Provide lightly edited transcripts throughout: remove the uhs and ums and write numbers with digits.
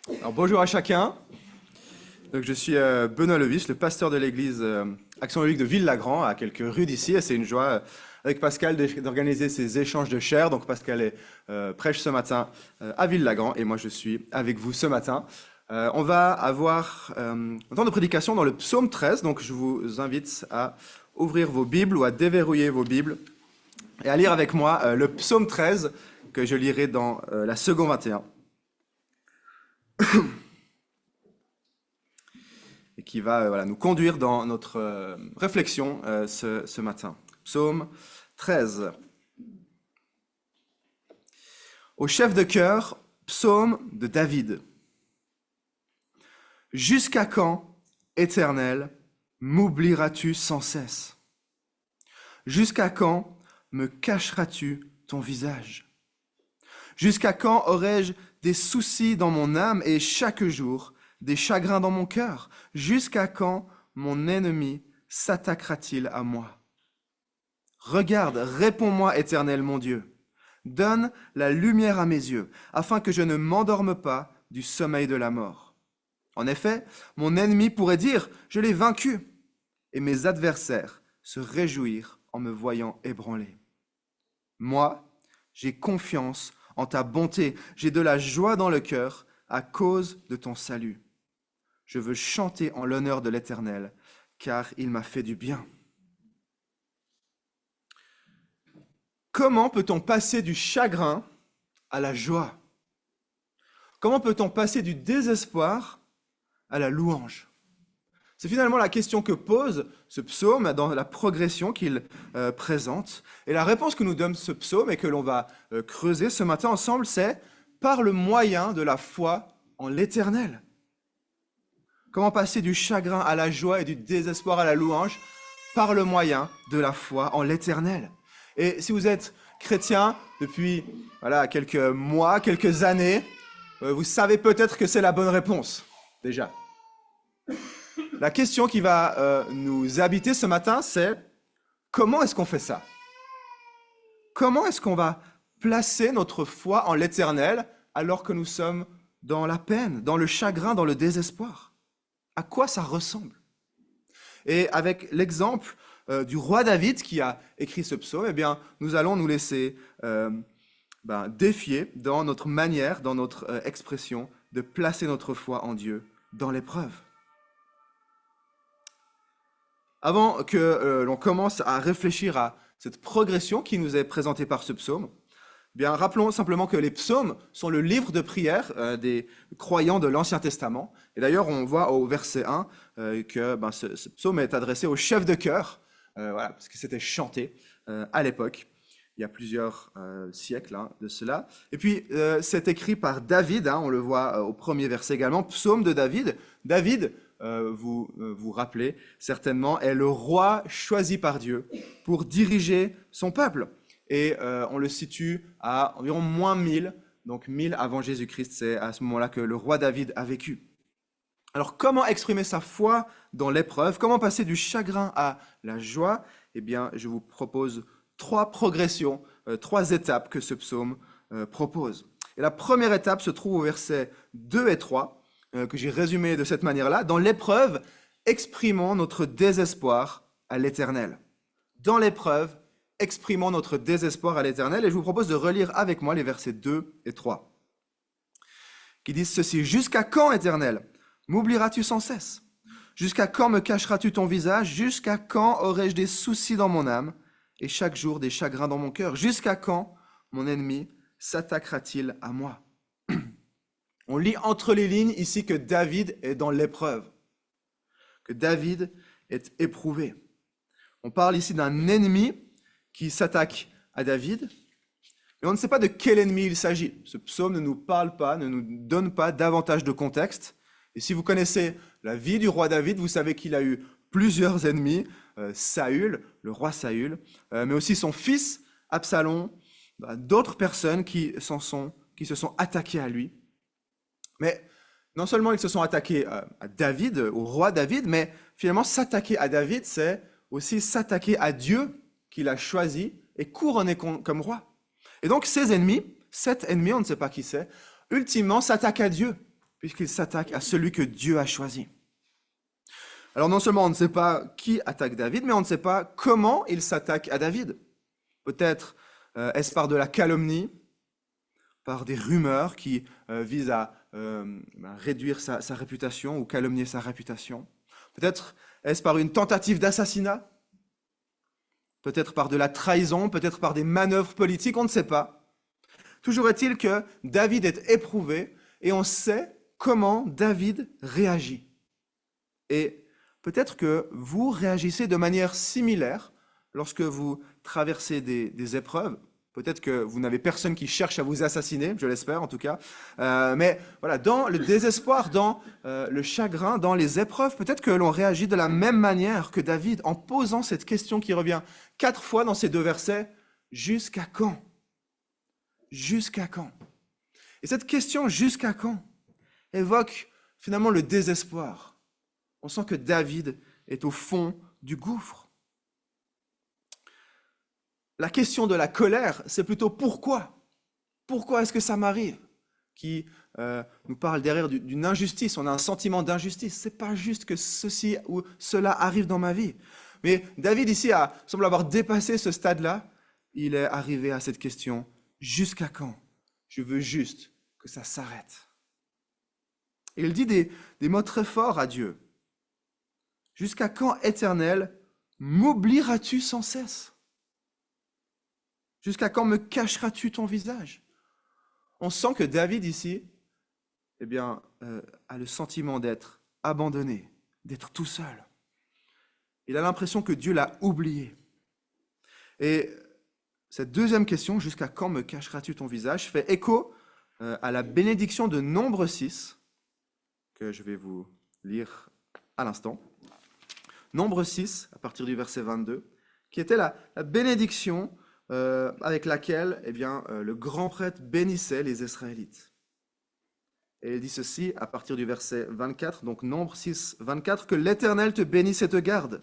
Alors, bonjour à chacun. Donc, je suis Benoît Levis, le pasteur de l'église Action Biblique de Ville-Lagrand, à quelques rues d'ici. Et c'est une joie avec Pascal d'organiser ces échanges de chair. Donc Pascal est prêche ce matin à Ville-Lagrand et moi je suis avec vous ce matin. On va avoir un temps de prédication dans le psaume 13. Donc je vous invite à ouvrir vos Bibles ou à déverrouiller vos Bibles et à lire avec moi le psaume 13 que je lirai dans la seconde 21. Et qui va nous conduire dans notre réflexion ce matin. Psaume 13. Au chef de chœur, psaume de David. Jusqu'à quand, Éternel, m'oublieras-tu sans cesse? Jusqu'à quand me cacheras-tu ton visage? Jusqu'à quand aurai-je des soucis dans mon âme et chaque jour des chagrins dans mon cœur? Jusqu'à quand mon ennemi s'attaquera-t-il à moi? Regarde, réponds-moi, Éternel mon Dieu. Donne la lumière à mes yeux, afin que je ne m'endorme pas du sommeil de la mort. En effet, mon ennemi pourrait dire, je l'ai vaincu, et mes adversaires se réjouir en me voyant ébranlé. Moi, j'ai confiance en ta bonté, j'ai de la joie dans le cœur à cause de ton salut. Je veux chanter en l'honneur de l'Éternel, car il m'a fait du bien. Comment peut-on passer du chagrin à la joie? Comment peut-on passer du désespoir à la louange? C'est finalement la question que pose ce psaume dans la progression qu'il présente. Et la réponse que nous donne ce psaume et que l'on va creuser ce matin ensemble, c'est par le moyen de la foi en l'Éternel. Comment passer du chagrin à la joie et du désespoir à la louange? Par le moyen de la foi en l'Éternel. Et si vous êtes chrétien depuis quelques mois, quelques années, vous savez peut-être que c'est la bonne réponse, déjà. La question qui va nous habiter ce matin, c'est comment est-ce qu'on fait ça? Comment est-ce qu'on va placer notre foi en l'Éternel alors que nous sommes dans la peine, dans le chagrin, dans le désespoir? À quoi ça ressemble? Et avec l'exemple du roi David qui a écrit ce psaume, eh bien, nous allons nous laisser défier dans notre manière, dans notre expression, de placer notre foi en Dieu dans l'épreuve. Avant que l'on commence à réfléchir à cette progression qui nous est présentée par ce psaume, eh bien, rappelons simplement que les psaumes sont le livre de prière des croyants de l'Ancien Testament. Et d'ailleurs, on voit au verset 1 que ce psaume est adressé au chef de chœur, parce que c'était chanté à l'époque, il y a plusieurs siècles de cela. Et puis, c'est écrit par David, on le voit au premier verset également, psaume de David. David, vous vous rappelez certainement, est le roi choisi par Dieu pour diriger son peuple. Et on le situe à environ moins 1000, donc 1000 avant Jésus-Christ, c'est à ce moment-là que le roi David a vécu. Alors comment exprimer sa foi dans l'épreuve? Comment passer du chagrin à la joie? Eh bien, je vous propose 3 progressions, 3 étapes que ce psaume propose. Et la première étape se trouve au verset 2 et 3, que j'ai résumé de cette manière-là. Dans l'épreuve, exprimons notre désespoir à l'Éternel. Dans l'épreuve, exprimons notre désespoir à l'Éternel. Et je vous propose de relire avec moi les versets 2 et 3, qui disent ceci. « Jusqu'à quand, Éternel, m'oublieras-tu sans cesse? Jusqu'à quand me cacheras-tu ton visage? Jusqu'à quand aurai-je des soucis dans mon âme et chaque jour des chagrins dans mon cœur? Jusqu'à quand mon ennemi s'attaquera-t-il à moi ?» On lit entre les lignes ici que David est dans l'épreuve, que David est éprouvé. On parle ici d'un ennemi qui s'attaque à David, mais on ne sait pas de quel ennemi il s'agit. Ce psaume ne nous parle pas, ne nous donne pas davantage de contexte. Et si vous connaissez la vie du roi David, vous savez qu'il a eu plusieurs ennemis, Saül, le roi Saül, mais aussi son fils Absalom, d'autres personnes qui se sont attaquées à lui. Mais non seulement ils se sont attaqués à David, au roi David, mais finalement s'attaquer à David, c'est aussi s'attaquer à Dieu qu'il a choisi et couronné comme roi. Et donc ces ennemis, cet ennemi, on ne sait pas qui c'est, ultimement s'attaque à Dieu. puisqu'il s'attaque à celui que Dieu a choisi. Alors non seulement on ne sait pas qui attaque David, mais on ne sait pas comment il s'attaque à David. Peut-être est-ce par de la calomnie, par des rumeurs qui visent à réduire sa réputation ou calomnier sa réputation. Peut-être est-ce par une tentative d'assassinat, peut-être par de la trahison, peut-être par des manœuvres politiques, on ne sait pas. Toujours est-il que David est éprouvé et on sait comment David réagit. Et peut-être que vous réagissez de manière similaire lorsque vous traversez des épreuves. Peut-être que vous n'avez personne qui cherche à vous assassiner, je l'espère en tout cas. Mais voilà, dans le désespoir, dans le chagrin, dans les épreuves, peut-être que l'on réagit de la même manière que David en posant cette question qui revient 4 fois dans ces 2 versets. Jusqu'à quand? Jusqu'à quand? Et cette question, jusqu'à quand, évoque finalement le désespoir. On sent que David est au fond du gouffre. La question de la colère, c'est plutôt pourquoi? Pourquoi est-ce que ça m'arrive? Qui nous parle derrière d'une injustice, on a un sentiment d'injustice. C'est pas juste que ceci ou cela arrive dans ma vie. Mais David ici semble avoir dépassé ce stade-là. Il est arrivé à cette question, jusqu'à quand? Je veux juste que ça s'arrête. Et il dit des mots très forts à Dieu. Jusqu'à quand, Éternel, m'oublieras-tu sans cesse? Jusqu'à quand me cacheras-tu ton visage? On sent que David ici, a le sentiment d'être abandonné, d'être tout seul. Il a l'impression que Dieu l'a oublié. Et cette deuxième question, jusqu'à quand me cacheras-tu ton visage, fait écho à la bénédiction de Nombre 6, que je vais vous lire à l'instant. Nombre 6, à partir du verset 22, qui était la bénédiction avec laquelle le grand prêtre bénissait les Israélites. Et il dit ceci à partir du verset 24, donc Nombre 6, 24, que l'Éternel te bénisse et te garde,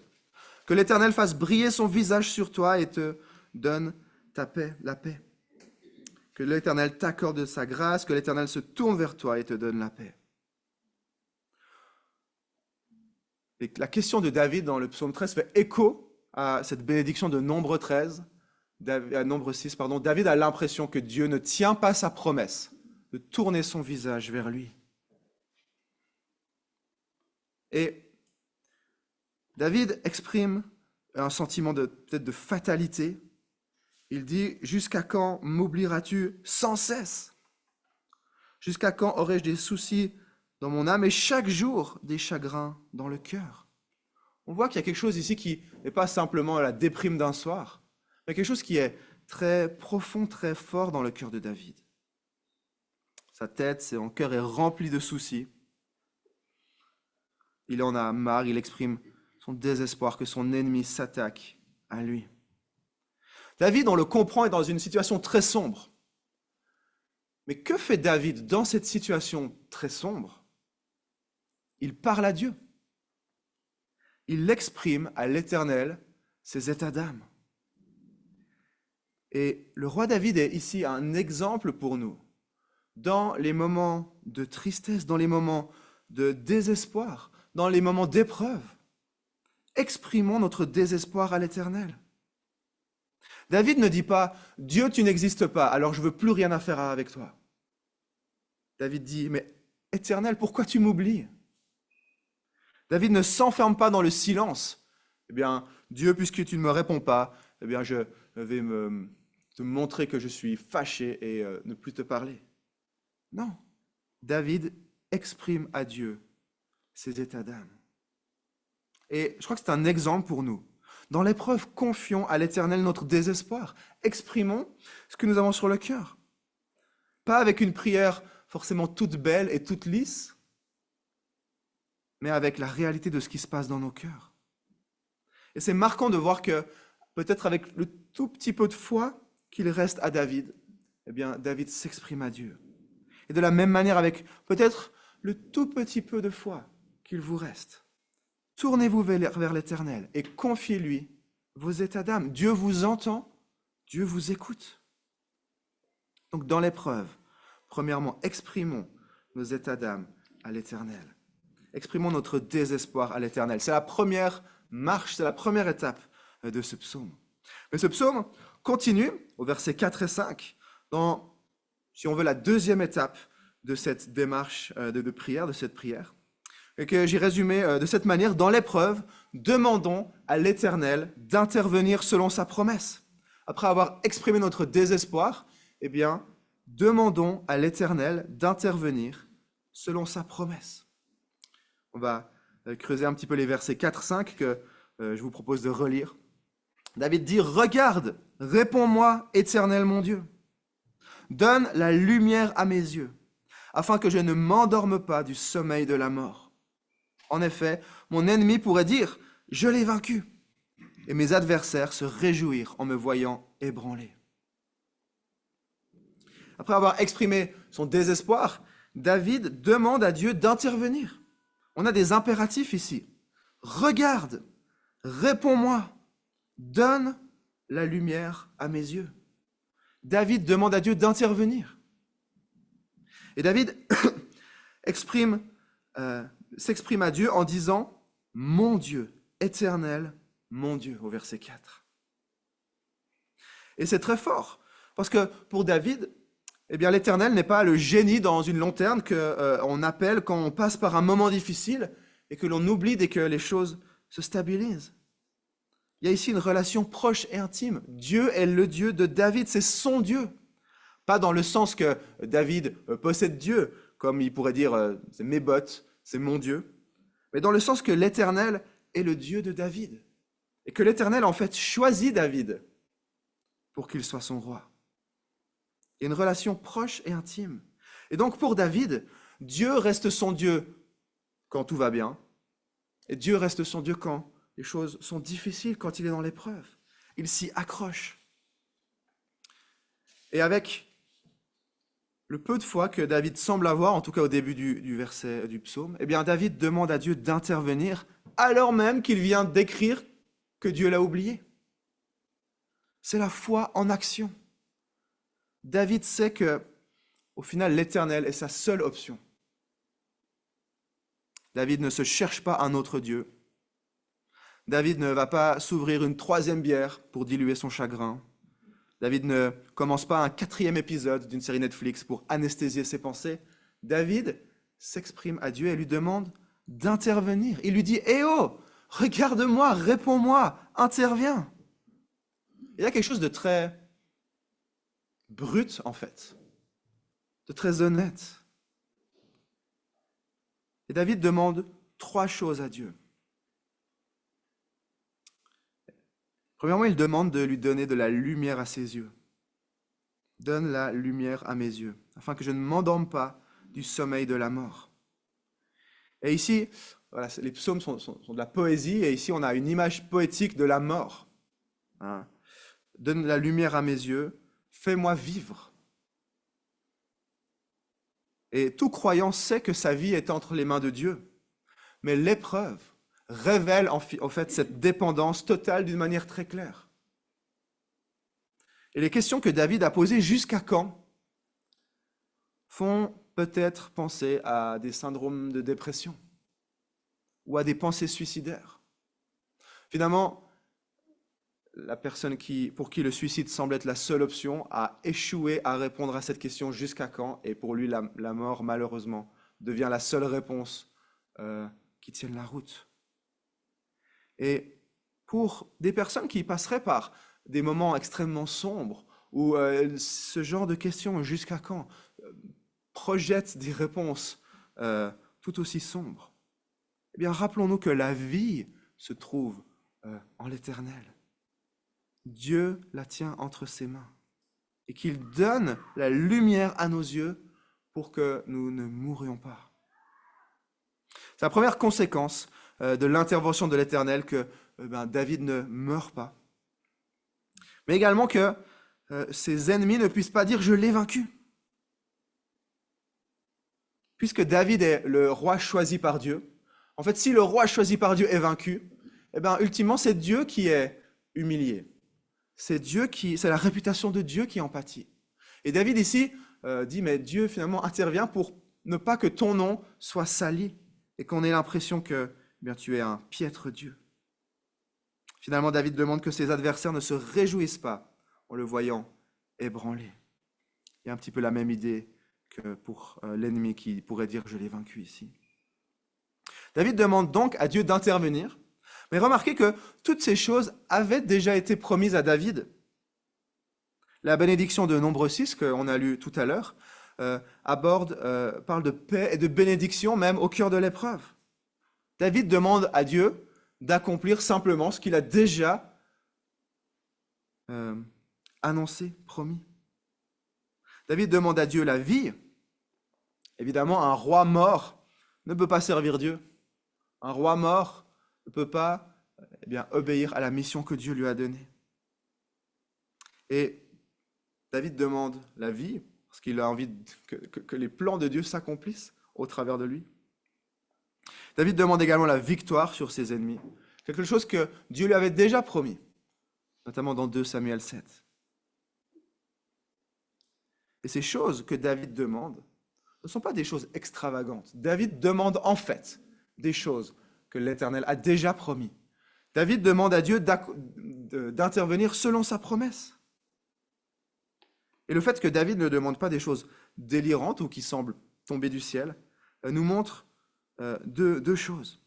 que l'Éternel fasse briller son visage sur toi et te donne ta paix, la paix, que l'Éternel t'accorde sa grâce, que l'Éternel se tourne vers toi et te donne la paix. Et la question de David dans le psaume 13 fait écho à cette bénédiction de Nombre 13, à Nombre 6, pardon. David a l'impression que Dieu ne tient pas sa promesse de tourner son visage vers lui. Et David exprime un sentiment peut-être de fatalité. Il dit « Jusqu'à quand m'oublieras-tu sans cesse? Jusqu'à quand aurai-je des soucis dans mon âme et chaque jour des chagrins dans le cœur ?» On voit qu'il y a quelque chose ici qui n'est pas simplement la déprime d'un soir, mais quelque chose qui est très profond, très fort dans le cœur de David. Sa tête, son cœur est rempli de soucis. Il en a marre, il exprime son désespoir que son ennemi s'attaque à lui. David, on le comprend, est dans une situation très sombre. Mais que fait David dans cette situation très sombre? Il parle à Dieu. Il exprime à l'Éternel ses états d'âme. Et le roi David est ici un exemple pour nous. Dans les moments de tristesse, dans les moments de désespoir, dans les moments d'épreuve, exprimons notre désespoir à l'Éternel. David ne dit pas « Dieu, tu n'existes pas, alors je ne veux plus rien à faire avec toi ». David dit « Mais Éternel, pourquoi tu m'oublies ?» David ne s'enferme pas dans le silence. « Eh bien, Dieu, puisque tu ne me réponds pas, eh bien, je vais te montrer que je suis fâché et ne plus te parler. » Non, David exprime à Dieu ses états d'âme. Et je crois que c'est un exemple pour nous. Dans l'épreuve, confions à l'Éternel notre désespoir. Exprimons ce que nous avons sur le cœur. Pas avec une prière forcément toute belle et toute lisse, mais avec la réalité de ce qui se passe dans nos cœurs. Et c'est marquant de voir que, peut-être avec le tout petit peu de foi qu'il reste à David, eh bien, David s'exprime à Dieu. Et de la même manière, avec peut-être le tout petit peu de foi qu'il vous reste, tournez-vous vers l'Éternel et confiez-lui vos états d'âme. Dieu vous entend, Dieu vous écoute. Donc dans l'épreuve, premièrement, exprimons nos états d'âme à l'Éternel. Exprimons notre désespoir à l'Éternel. C'est la première marche, c'est la première étape de ce psaume. Mais ce psaume continue au verset 4 et 5 dans, si on veut, la deuxième étape de cette démarche de prière, de cette prière, et que j'ai résumé de cette manière: dans l'épreuve, demandons à l'Éternel d'intervenir selon sa promesse. Après avoir exprimé notre désespoir, eh bien, demandons à l'Éternel d'intervenir selon sa promesse. On va creuser un petit peu les versets 4-5 que je vous propose de relire. David dit: « Regarde, réponds-moi, Éternel mon Dieu. Donne la lumière à mes yeux, afin que je ne m'endorme pas du sommeil de la mort. En effet, mon ennemi pourrait dire: je l'ai vaincu, et mes adversaires se réjouir en me voyant ébranlé. » Après avoir exprimé son désespoir, David demande à Dieu d'intervenir. On a des impératifs ici. Regarde, réponds-moi, donne la lumière à mes yeux. David demande à Dieu d'intervenir. Et David s'exprime à Dieu en disant « Mon Dieu, éternel, mon Dieu » au verset 4. Et c'est très fort, parce que pour David, eh bien, l'Éternel n'est pas le génie dans une lanterne qu'on appelle quand on passe par un moment difficile et que l'on oublie dès que les choses se stabilisent. Il y a ici une relation proche et intime. Dieu est le Dieu de David, c'est son Dieu. Pas dans le sens que David possède Dieu, comme il pourrait dire c'est mes bottes, c'est mon Dieu, mais dans le sens que l'Éternel est le Dieu de David et que l'Éternel en fait choisit David pour qu'il soit son roi. Il y a une relation proche et intime. Et donc pour David, Dieu reste son Dieu quand tout va bien, et Dieu reste son Dieu quand les choses sont difficiles, quand il est dans l'épreuve. Il s'y accroche. Et avec le peu de foi que David semble avoir, en tout cas au début du verset du psaume, eh bien David demande à Dieu d'intervenir alors même qu'il vient d'écrire que Dieu l'a oublié. C'est la foi en action. David sait que, au final, l'Éternel est sa seule option. David ne se cherche pas un autre Dieu. David ne va pas s'ouvrir une troisième bière pour diluer son chagrin. David ne commence pas un 4e épisode d'une série Netflix pour anesthésier ses pensées. David s'exprime à Dieu et lui demande d'intervenir. Il lui dit « Eh oh, regarde-moi, réponds-moi, interviens !» Il y a quelque chose de très brut, en fait, de très honnête. Et David demande 3 choses à Dieu. Premièrement, il demande de lui donner de la lumière à ses yeux. Donne la lumière à mes yeux, afin que je ne m'endorme pas du sommeil de la mort. Et ici, voilà, les psaumes sont de la poésie, et ici on a une image poétique de la mort. Hein. Donne la lumière à mes yeux, fais-moi vivre. Et tout croyant sait que sa vie est entre les mains de Dieu, mais l'épreuve révèle en fait cette dépendance totale d'une manière très claire. Et les questions que David a posées jusqu'à quand font peut-être penser à des syndromes de dépression ou à des pensées suicidaires. Finalement, la personne pour qui le suicide semble être la seule option a échoué à répondre à cette question jusqu'à quand, et pour lui, la mort, malheureusement, devient la seule réponse qui tienne la route. Et pour des personnes qui passeraient par des moments extrêmement sombres, où ce genre de questions, jusqu'à quand, projettent des réponses tout aussi sombres, eh bien, rappelons-nous que la vie se trouve en l'Éternel. Dieu la tient entre ses mains et qu'il donne la lumière à nos yeux pour que nous ne mourions pas. C'est la première conséquence de l'intervention de l'Éternel, que David ne meurt pas. Mais également que ses ennemis ne puissent pas dire « je l'ai vaincu ». Puisque David est le roi choisi par Dieu, en fait, si le roi choisi par Dieu est vaincu, eh bien, ultimement, c'est Dieu qui est humilié. C'est la réputation de Dieu qui en pâtit. Et David ici dit, mais Dieu finalement intervient pour ne pas que ton nom soit sali et qu'on ait l'impression que tu es un piètre Dieu. Finalement, David demande que ses adversaires ne se réjouissent pas en le voyant ébranlé. Il y a un petit peu la même idée que pour l'ennemi qui pourrait dire « je l'ai vaincu ici ». David demande donc à Dieu d'intervenir, mais remarquez que toutes ces choses avaient déjà été promises à David. La bénédiction de Nombre 6, qu'on a lu tout à l'heure, parle de paix et de bénédiction même au cœur de l'épreuve. David demande à Dieu d'accomplir simplement ce qu'il a déjà annoncé, promis. David demande à Dieu la vie. Évidemment, un roi mort ne peut pas servir Dieu. Un roi mort ne peut pas obéir à la mission que Dieu lui a donnée. Et David demande la vie parce qu'il a envie que les plans de Dieu s'accomplissent au travers de lui. David demande également la victoire sur ses ennemis, quelque chose que Dieu lui avait déjà promis, notamment dans 2 Samuel 7. Et ces choses que David demande ne sont pas des choses extravagantes. David demande en fait des choses que l'Éternel a déjà promis. David demande à Dieu d'intervenir selon sa promesse. Et le fait que David ne demande pas des choses délirantes ou qui semblent tomber du ciel nous montre deux choses.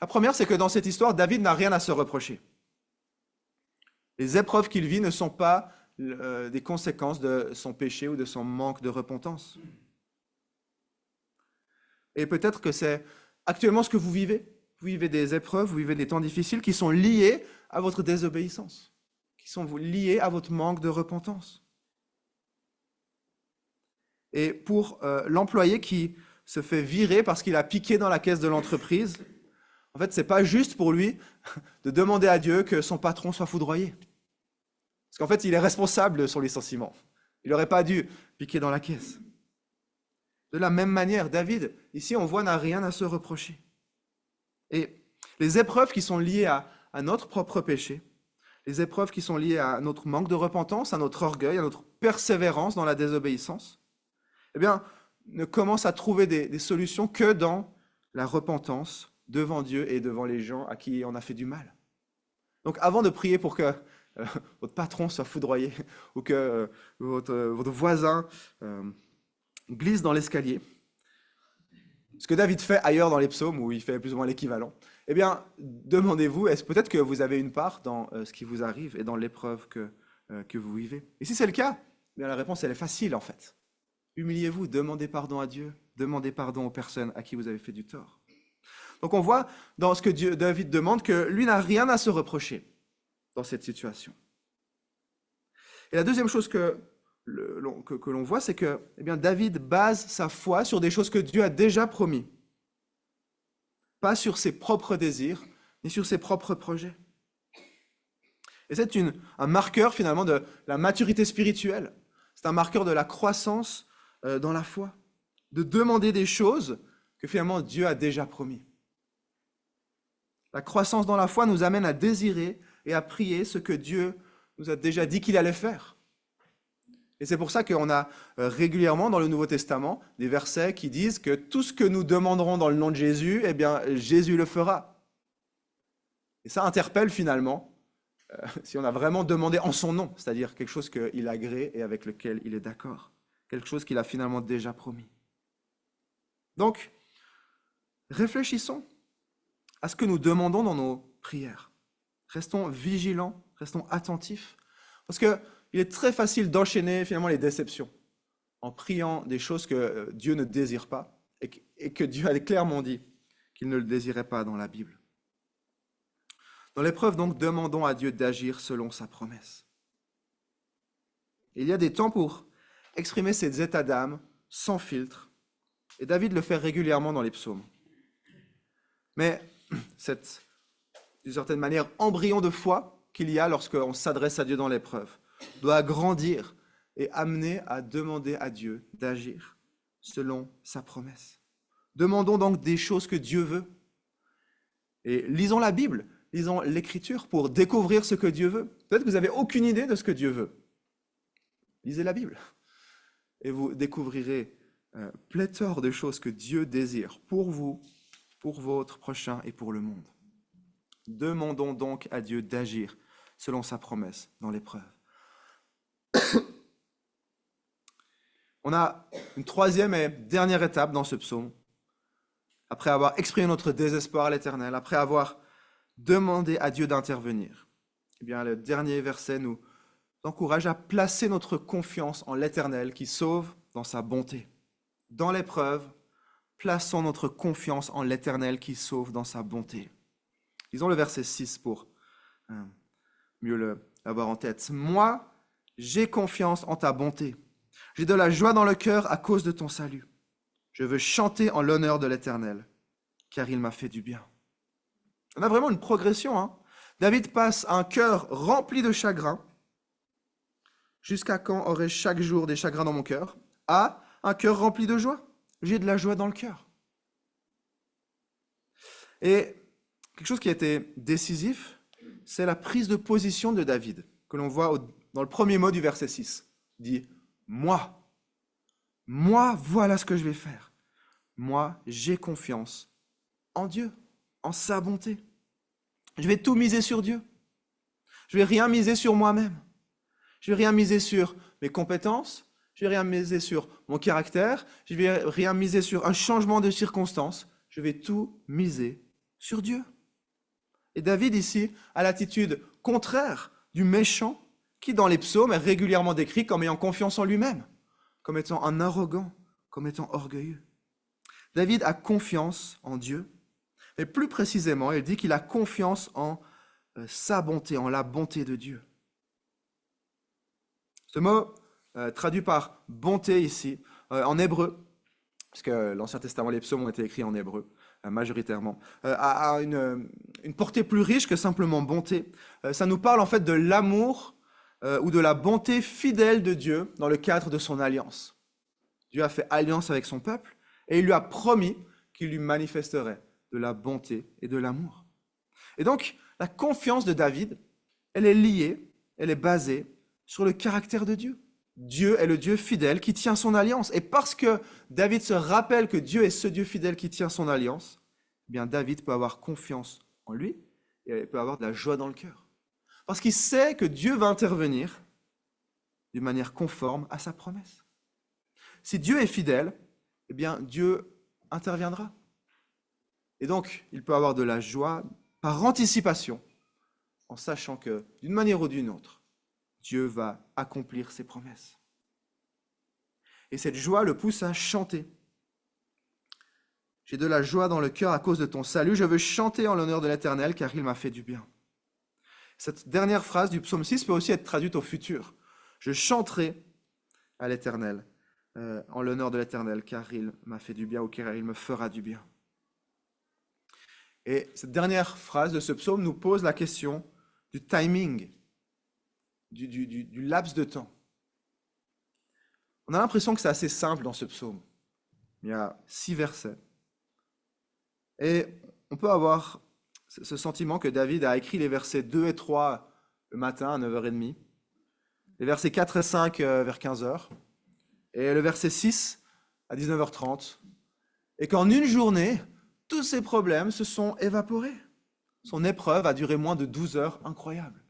La première, c'est que dans cette histoire, David n'a rien à se reprocher. Les épreuves qu'il vit ne sont pas des conséquences de son péché ou de son manque de repentance. Et peut-être que c'est actuellement ce que vous vivez. Vous vivez des épreuves, vous vivez des temps difficiles qui sont liés à votre désobéissance, qui sont liés à votre manque de repentance. Et pour l'employé qui se fait virer parce qu'il a piqué dans la caisse de l'entreprise, en fait, ce n'est pas juste pour lui de demander à Dieu que son patron soit foudroyé. Parce qu'en fait, il est responsable de son licenciement. Il n'aurait pas dû piquer dans la caisse. De la même manière, David, ici, on voit, n'a rien à se reprocher. Et les épreuves qui sont liées à notre propre péché, les épreuves qui sont liées à notre manque de repentance, à notre orgueil, à notre persévérance dans la désobéissance, eh bien, ne commencent à trouver des solutions que dans la repentance devant Dieu et devant les gens à qui on a fait du mal. Donc, avant de prier pour que votre patron soit foudroyé ou que votre voisin glisse dans l'escalier, ce que David fait ailleurs dans les psaumes, où il fait plus ou moins l'équivalent, eh bien, demandez-vous, est-ce peut-être que vous avez une part dans ce qui vous arrive et dans l'épreuve que vous vivez? Et si c'est le cas, eh bien, la réponse, elle est facile en fait. Humiliez-vous, demandez pardon à Dieu, demandez pardon aux personnes à qui vous avez fait du tort. Donc on voit dans ce que David demande que lui n'a rien à se reprocher dans cette situation. Et la deuxième chose que l'on voit, c'est que David base sa foi sur des choses que Dieu a déjà promis, pas sur ses propres désirs, ni sur ses propres projets. Et c'est un marqueur finalement de la maturité spirituelle, c'est un marqueur de la croissance dans la foi, de demander des choses que finalement Dieu a déjà promis. La croissance dans la foi nous amène à désirer et à prier ce que Dieu nous a déjà dit qu'il allait faire. Et c'est pour ça qu'on a régulièrement dans le Nouveau Testament des versets qui disent que tout ce que nous demanderons dans le nom de Jésus, eh bien Jésus le fera. Et ça interpelle finalement si on a vraiment demandé en son nom, c'est-à-dire quelque chose qu'il agrée et avec lequel il est d'accord, quelque chose qu'il a finalement déjà promis. Donc, réfléchissons à ce que nous demandons dans nos prières. Restons vigilants, restons attentifs, parce qu'il est très facile d'enchaîner finalement les déceptions en priant des choses que Dieu ne désire pas et que Dieu a clairement dit qu'il ne le désirait pas dans la Bible. Dans l'épreuve, donc, demandons à Dieu d'agir selon sa promesse. Il y a des temps pour exprimer ces états d'âme sans filtre, et David le fait régulièrement dans les psaumes. Mais cette, d'une certaine manière, embryon de foi qu'il y a lorsqu'on s'adresse à Dieu dans l'épreuve doit grandir et amener à demander à Dieu d'agir selon sa promesse. Demandons donc des choses que Dieu veut. Et lisons la Bible, lisons l'Écriture pour découvrir ce que Dieu veut. Peut-être que vous n'avez aucune idée de ce que Dieu veut. Lisez la Bible et vous découvrirez pléthore de choses que Dieu désire pour vous, pour votre prochain et pour le monde. Demandons donc à Dieu d'agir selon sa promesse dans l'épreuve. On a une troisième et dernière étape dans ce psaume. Après avoir exprimé notre désespoir à l'Éternel, après avoir demandé à Dieu d'intervenir, eh bien, le dernier verset nous encourage à placer notre confiance en l'Éternel qui sauve dans sa bonté. Dans l'épreuve, plaçons notre confiance en l'Éternel qui sauve dans sa bonté. Lisons le verset 6 pour mieux l'avoir en tête. Moi, j'ai confiance en ta bonté. J'ai de la joie dans le cœur à cause de ton salut. Je veux chanter en l'honneur de l'Éternel, car il m'a fait du bien. On a vraiment une progression, hein. David passe un cœur rempli de chagrin, jusqu'à quand aurais-je chaque jour des chagrins dans mon cœur, à un cœur rempli de joie. J'ai de la joie dans le cœur. Et quelque chose qui a été décisif, c'est la prise de position de David, que l'on voit dans le premier mot du verset 6. Il dit « Moi, voilà ce que je vais faire. Moi, j'ai confiance en Dieu, en sa bonté. Je vais tout miser sur Dieu. Je ne vais rien miser sur moi-même. Je ne vais rien miser sur mes compétences. Je ne vais rien miser sur mon caractère. Je ne vais rien miser sur un changement de circonstances. Je vais tout miser sur Dieu. » Et David ici a l'attitude contraire du méchant qui, dans les psaumes, est régulièrement décrit comme ayant confiance en lui-même, comme étant un arrogant, comme étant orgueilleux. David a confiance en Dieu, mais plus précisément, il dit qu'il a confiance en sa bonté, en la bonté de Dieu. Ce mot, traduit par bonté ici, en hébreu, parce que l'Ancien Testament, les psaumes ont été écrits en hébreu, majoritairement, a une portée plus riche que simplement bonté. Ça nous parle en fait de l'amour ou de la bonté fidèle de Dieu dans le cadre de son alliance. Dieu a fait alliance avec son peuple et il lui a promis qu'il lui manifesterait de la bonté et de l'amour. Et donc, la confiance de David, elle est liée, elle est basée sur le caractère de Dieu. Dieu est le Dieu fidèle qui tient son alliance. Et parce que David se rappelle que Dieu est ce Dieu fidèle qui tient son alliance, eh bien David peut avoir confiance en lui et il peut avoir de la joie dans le cœur. Parce qu'il sait que Dieu va intervenir d'une manière conforme à sa promesse. Si Dieu est fidèle, eh bien Dieu interviendra. Et donc, il peut avoir de la joie par anticipation, en sachant que, d'une manière ou d'une autre, Dieu va accomplir ses promesses. Et cette joie le pousse à chanter. J'ai de la joie dans le cœur à cause de ton salut. Je veux chanter en l'honneur de l'Éternel, car il m'a fait du bien. Cette dernière phrase du psaume 6 peut aussi être traduite au futur. Je chanterai à l'Éternel, en l'honneur de l'Éternel, car il m'a fait du bien ou car il me fera du bien. Et cette dernière phrase de ce psaume nous pose la question du timing, du laps de temps. On a l'impression que c'est assez simple dans ce psaume. Il y a 6 versets. Et on peut avoir ce sentiment que David a écrit les versets 2 et 3 le matin à 9h30, les versets 4 et 5 vers 15h, et le verset 6 à 19h30, et qu'en une journée, tous ces problèmes se sont évaporés. Son épreuve a duré moins de 12 heures, incroyable.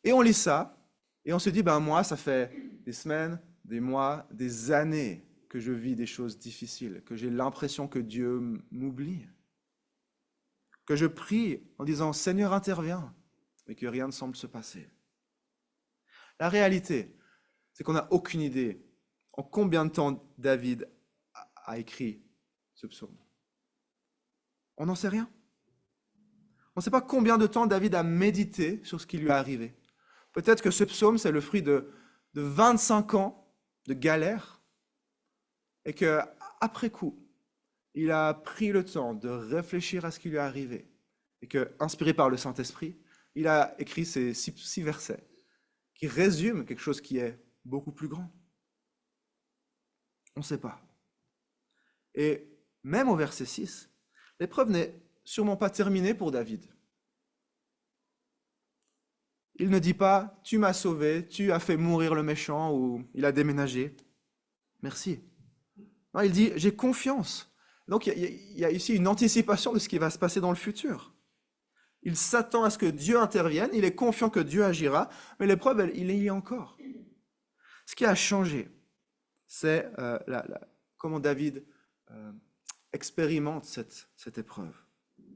Et on lit ça, et on se dit, moi, ça fait des semaines, des mois, des années que je vis des choses difficiles, que j'ai l'impression que Dieu m'oublie, que je prie en disant, Seigneur, interviens, mais que rien ne semble se passer. La réalité, c'est qu'on n'a aucune idée en combien de temps David a écrit ce psaume. On n'en sait rien. On ne sait pas combien de temps David a médité sur ce qui lui est arrivé. Peut-être que ce psaume, c'est le fruit de 25 ans de galère et qu'après coup, il a pris le temps de réfléchir à ce qui lui est arrivé et que, inspiré par le Saint-Esprit, il a écrit ces 6 versets qui résument quelque chose qui est beaucoup plus grand. On ne sait pas. Et même au verset 6, l'épreuve n'est sûrement pas terminée pour David. Il ne dit pas « tu m'as sauvé, tu as fait mourir le méchant » ou « il a déménagé ». Merci. Non, il dit, j'ai confiance. Donc il y a ici une anticipation de ce qui va se passer dans le futur. Il s'attend à ce que Dieu intervienne, il est confiant que Dieu agira, mais l'épreuve, il y est encore. Ce qui a changé, c'est comment David expérimente cette épreuve.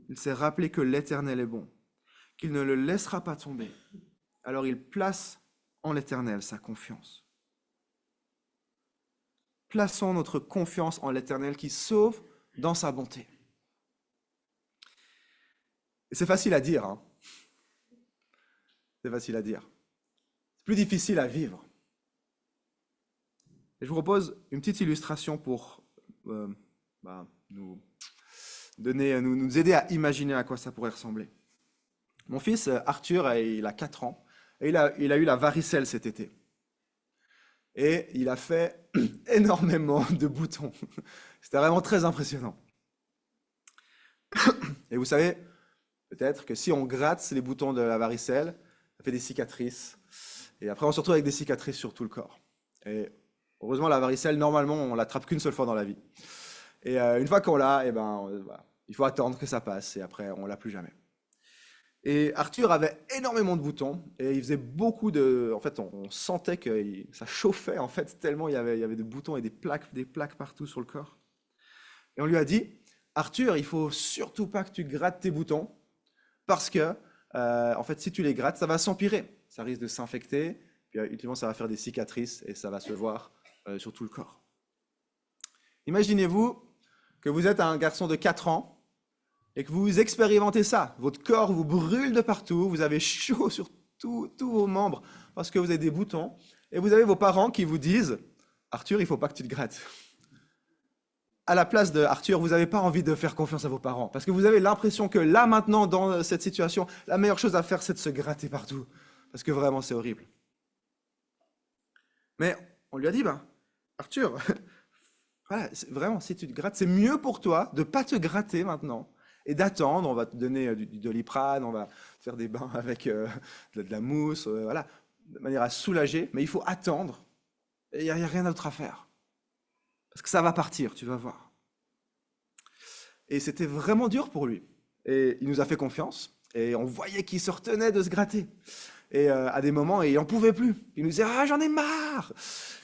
Il s'est rappelé que l'Éternel est bon, qu'il ne le laissera pas tomber. Alors il place en l'Éternel sa confiance. Plaçons notre confiance en l'Éternel qui sauve dans sa bonté. Et c'est facile à dire, hein. C'est facile à dire. C'est plus difficile à vivre. Et je vous propose une petite illustration pour nous aider à imaginer à quoi ça pourrait ressembler. Mon fils Arthur, il a 4 ans, et il a eu la varicelle cet été. Et il a fait énormément de boutons. C'était vraiment très impressionnant. Et vous savez, peut-être que si on gratte les boutons de la varicelle, ça fait des cicatrices. Et après, on se retrouve avec des cicatrices sur tout le corps. Et heureusement, la varicelle, normalement, on l'attrape qu'une seule fois dans la vie. Et une fois qu'on l'a, voilà, il faut attendre que ça passe. Et après, on l'a plus jamais. Et Arthur avait énormément de boutons. Et il faisait beaucoup de... En fait, on sentait que ça chauffait, en fait, tellement il y avait des boutons et des plaques partout sur le corps. Et on lui a dit, Arthur, il faut surtout pas que tu grattes tes boutons. Parce que, en fait, si tu les grattes, ça va s'empirer. Ça risque de s'infecter, puis ultimement, ça va faire des cicatrices et ça va se voir sur tout le corps. Imaginez-vous que vous êtes un garçon de 4 ans et que vous expérimentez ça. Votre corps vous brûle de partout, vous avez chaud sur tous vos membres parce que vous avez des boutons et vous avez vos parents qui vous disent « Arthur, il ne faut pas que tu te grattes ». À la place de Arthur, vous n'avez pas envie de faire confiance à vos parents parce que vous avez l'impression que là, maintenant, dans cette situation, la meilleure chose à faire, c'est de se gratter partout parce que vraiment, c'est horrible. Mais on lui a dit, Arthur, voilà, vraiment, si tu te grattes, c'est mieux pour toi de ne pas te gratter maintenant et d'attendre. On va te donner du Doliprane, on va faire des bains avec de la mousse, voilà, de manière à soulager. Mais il faut attendre et il n'y a rien d'autre à faire. Parce que ça va partir, tu vas voir. Et c'était vraiment dur pour lui. Et il nous a fait confiance et on voyait qu'il se retenait de se gratter. Et à des moments, il n'en pouvait plus. Il nous disait « Ah, j'en ai marre !»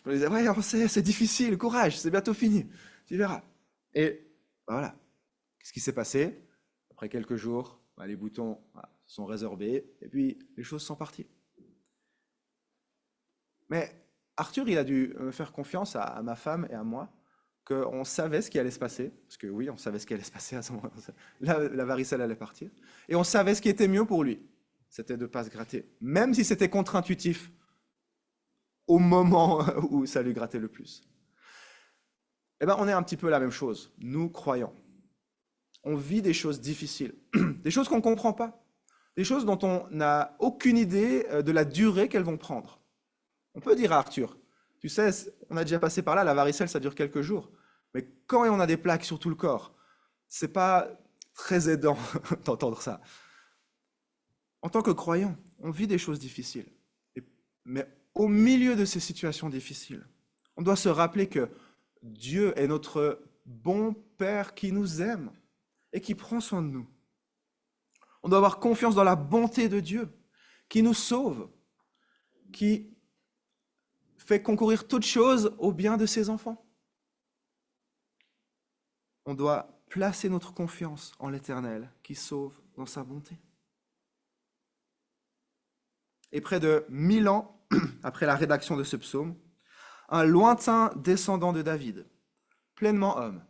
On lui disait « Ouais, on sait, c'est difficile, courage, c'est bientôt fini, tu verras. » Et voilà. Qu'est-ce qui s'est passé? Après quelques jours, les boutons se sont résorbés et puis les choses sont parties. Mais Arthur, il a dû me faire confiance à ma femme et à moi, qu'on savait ce qui allait se passer, parce que oui, on savait ce qui allait se passer à ce moment-là. La varicelle allait partir. Et on savait ce qui était mieux pour lui. C'était de ne pas se gratter, même si c'était contre-intuitif au moment où ça lui grattait le plus. Eh bien, on est un petit peu la même chose, nous croyants. On vit des choses difficiles, des choses qu'on ne comprend pas, des choses dont on n'a aucune idée de la durée qu'elles vont prendre. On peut dire à Arthur, tu sais, on a déjà passé par là, la varicelle, ça dure quelques jours, mais quand on a des plaques sur tout le corps, c'est pas très aidant d'entendre ça. En tant que croyant, on vit des choses difficiles. Mais au milieu de ces situations difficiles, on doit se rappeler que Dieu est notre bon Père qui nous aime et qui prend soin de nous. On doit avoir confiance dans la bonté de Dieu, qui nous sauve, qui fait concourir toutes choses au bien de ses enfants. On doit placer notre confiance en l'Éternel, qui sauve dans sa bonté. Et près de 1000 ans après la rédaction de ce psaume, un lointain descendant de David, pleinement homme,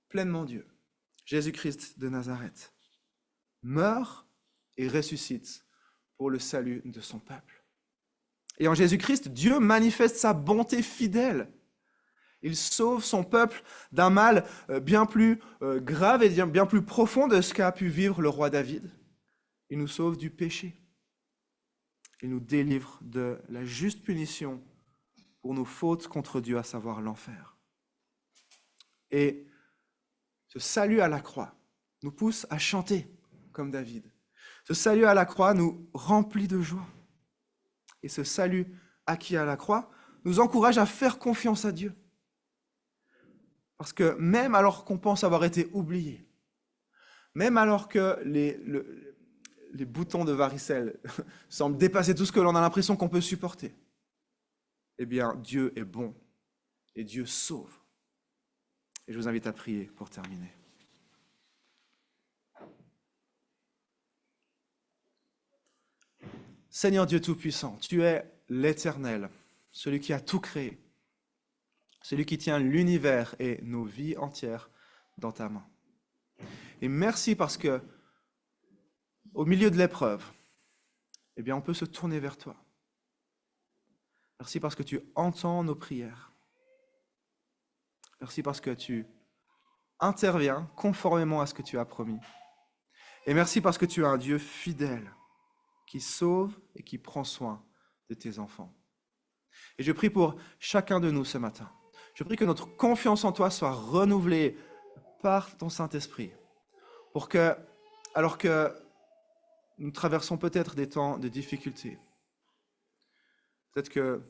pleinement Dieu, Jésus-Christ de Nazareth, meurt et ressuscite pour le salut de son peuple. Et en Jésus-Christ, Dieu manifeste sa bonté fidèle. Il sauve son peuple d'un mal bien plus grave et bien plus profond de ce qu'a pu vivre le roi David. Il nous sauve du péché. Il nous délivre de la juste punition pour nos fautes contre Dieu, à savoir l'enfer. Et ce salut à la croix nous pousse à chanter comme David. Ce salut à la croix nous remplit de joie. Et ce salut acquis à la croix nous encourage à faire confiance à Dieu. Parce que même alors qu'on pense avoir été oublié, même alors que les boutons de varicelle semblent dépasser tout ce que l'on a l'impression qu'on peut supporter, eh bien, Dieu est bon et Dieu sauve. Et je vous invite à prier pour terminer. Seigneur Dieu Tout-Puissant, tu es l'Éternel, celui qui a tout créé, celui qui tient l'univers et nos vies entières dans ta main. Et merci parce que, au milieu de l'épreuve, eh bien, on peut se tourner vers toi. Merci parce que tu entends nos prières. Merci parce que tu interviens conformément à ce que tu as promis. Et merci parce que tu es un Dieu fidèle qui sauve et qui prend soin de tes enfants. Et je prie pour chacun de nous ce matin. Je prie que notre confiance en toi soit renouvelée par ton Saint-Esprit pour que, alors que nous traversons peut-être des temps de difficulté, peut-être que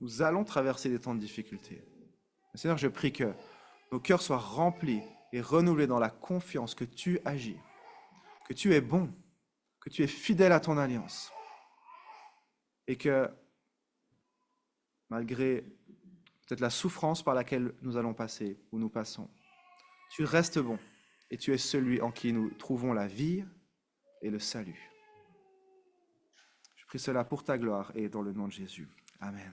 nous allons traverser des temps de difficulté. Seigneur, je prie que nos cœurs soient remplis et renouvelés dans la confiance que tu agis, que tu es bon, que tu es fidèle à ton alliance et que malgré peut-être la souffrance par laquelle nous allons passer ou nous passons, tu restes bon et tu es celui en qui nous trouvons la vie et le salut. Je prie cela pour ta gloire et dans le nom de Jésus. Amen.